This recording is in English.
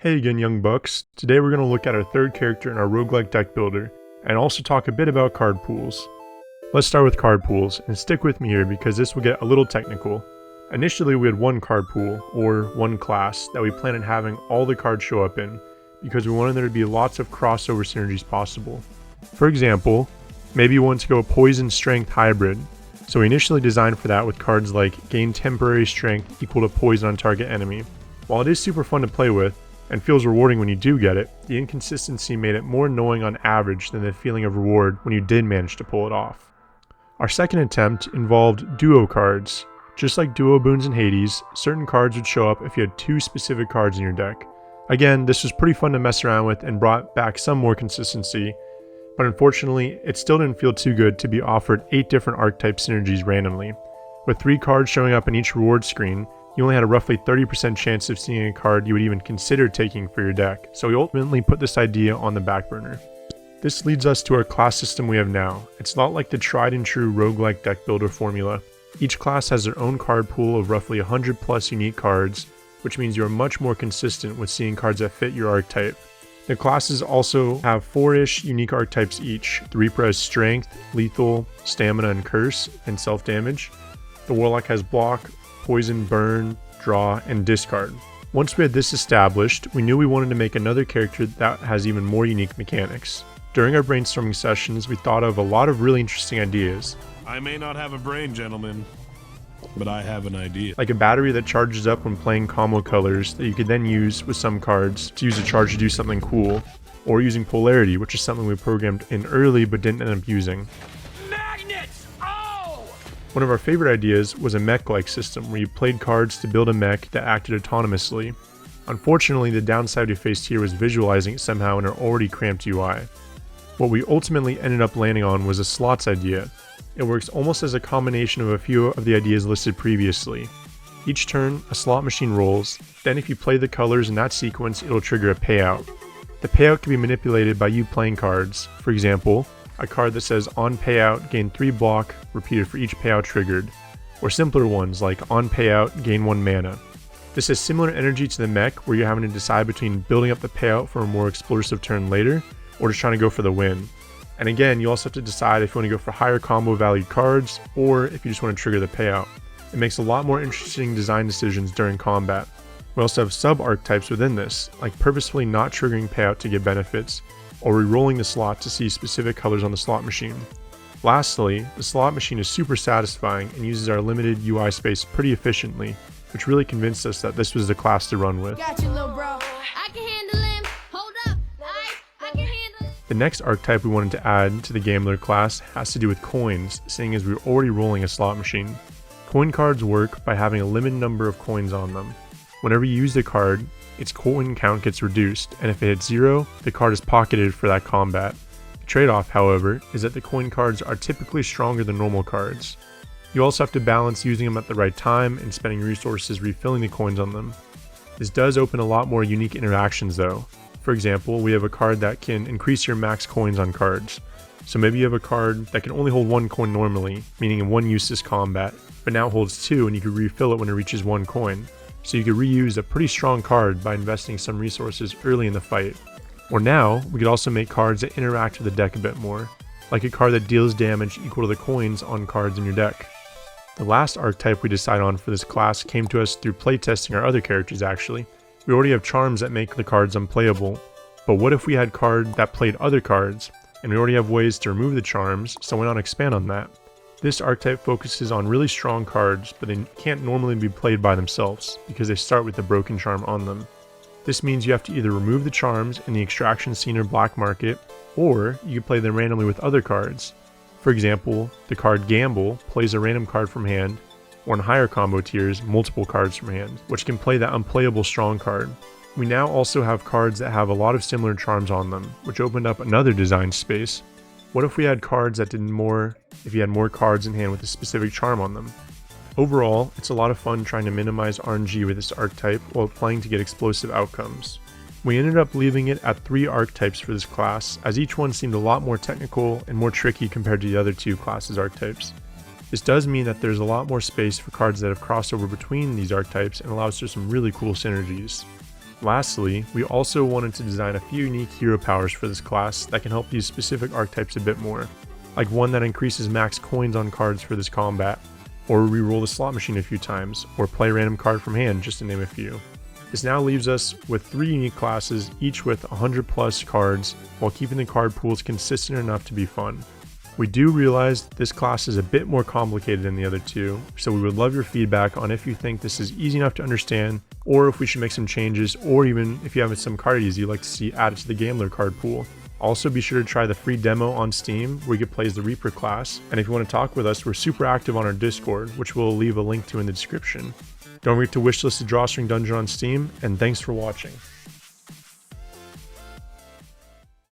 Hey again, young bucks. Today we're going to look at our third character in our roguelike deck builder, and also talk a bit about card pools. Let's start with card pools, and stick with me here because this will get a little technical. Initially we had one card pool, or one class, that we planned on having all the cards show up in, because we wanted there to be lots of crossover synergies possible. For example, maybe you want to go a poison strength hybrid, so we initially designed for that with cards like gain temporary strength equal to poison on target enemy. While it is super fun to play with, and feels rewarding when you do get it, the inconsistency made it more annoying on average than the feeling of reward when you did manage to pull it off. Our second attempt involved duo cards. Just like duo boons in Hades, certain cards would show up if you had two specific cards in your deck. Again, this was pretty fun to mess around with and brought back some more consistency, but unfortunately, it still didn't feel too good to be offered 8 different archetype synergies randomly. With 3 cards showing up in each reward screen, you only had a roughly 30% chance of seeing a card you would even consider taking for your deck, so we ultimately put this idea on the back burner. This leads us to our class system we have now. It's not like the tried and true roguelike deck builder formula. Each class has their own card pool of roughly 100 plus unique cards, which means you are much more consistent with seeing cards that fit your archetype. The classes also have 4-ish unique archetypes each. The Reaper has Strength, Lethal, Stamina and Curse, and Self-Damage. The Warlock has Block, Poison, Burn, Draw, and Discard. Once we had this established, we knew we wanted to make another character that has even more unique mechanics. During our brainstorming sessions, we thought of a lot of really interesting ideas. I may not have a brain, gentlemen, but I have an idea. Like a battery that charges up when playing combo colors that you could then use with some cards to use a charge to do something cool, or using polarity, which is something we programmed in early but didn't end up using. One of our favorite ideas was a mech-like system where you played cards to build a mech that acted autonomously. Unfortunately, the downside we faced here was visualizing it somehow in our already cramped UI. What we ultimately ended up landing on was a slots idea. It works almost as a combination of a few of the ideas listed previously. Each turn, a slot machine rolls, then if you play the colors in that sequence, it'll trigger a payout. The payout can be manipulated by you playing cards. For example, a card that says on payout gain 3 block repeated for each payout triggered, or simpler ones like on payout gain 1 mana. This has similar energy to the mech where you're having to decide between building up the payout for a more explosive turn later or just trying to go for the win. And again, you also have to decide if you want to go for higher combo valued cards or if you just want to trigger the payout. It makes a lot more interesting design decisions during combat. We also have sub archetypes within this, like purposefully not triggering payout to get benefits, or re-rolling the slot to see specific colors on the slot machine. Lastly, the slot machine is super satisfying and uses our limited UI space pretty efficiently, which really convinced us that this was the class to run with. Got you, little bro. I can handle him. Hold up. I can handle him. The next archetype we wanted to add to the Gambler class has to do with coins, seeing as we were already rolling a slot machine. Coin cards work by having a limited number of coins on them. Whenever you use the card, its coin count gets reduced, and if it hits 0, the card is pocketed for that combat. The trade-off, however, is that the coin cards are typically stronger than normal cards. You also have to balance using them at the right time and spending resources refilling the coins on them. This does open a lot more unique interactions though. For example, we have a card that can increase your max coins on cards. So maybe you have a card that can only hold 1 coin normally, meaning in 1 use this combat, but now holds 2 and you can refill it when it reaches 1 coin. So you could reuse a pretty strong card by investing some resources early in the fight. Or now, we could also make cards that interact with the deck a bit more, like a card that deals damage equal to the coins on cards in your deck. The last archetype we decided on for this class came to us through playtesting our other characters actually. We already have charms that make the cards unplayable, but what if we had cards that played other cards, and we already have ways to remove the charms, so why not expand on that? This archetype focuses on really strong cards, but they can't normally be played by themselves, because they start with the broken charm on them. This means you have to either remove the charms in the extraction scene or black market, or you can play them randomly with other cards. For example, the card Gamble plays a random card from hand, or in higher combo tiers, multiple cards from hand, which can play that unplayable strong card. We now also have cards that have a lot of similar charms on them, which opened up another design space. What if we had cards that did more if you had more cards in hand with a specific charm on them? Overall, it's a lot of fun trying to minimize RNG with this archetype while playing to get explosive outcomes. We ended up leaving it at 3 archetypes for this class, as each one seemed a lot more technical and more tricky compared to the other 2 classes' archetypes. This does mean that there's a lot more space for cards that have crossover between these archetypes and allows for some really cool synergies. Lastly, we also wanted to design a few unique hero powers for this class that can help use specific archetypes a bit more, like one that increases max coins on cards for this combat, or reroll the slot machine a few times, or play a random card from hand, just to name a few. This now leaves us with 3 unique classes, each with 100 plus cards, while keeping the card pools consistent enough to be fun. We do realize this class is a bit more complicated than the other two, so we would love your feedback on if you think this is easy enough to understand, or if we should make some changes, or even if you have some card ideas you'd like to see added to the Gambler card pool. Also, be sure to try the free demo on Steam where you can play as the Reaper class, and if you want to talk with us, we're super active on our Discord, which we'll leave a link to in the description. Don't forget to wishlist the Drawstring dungeon on Steam, and thanks for watching.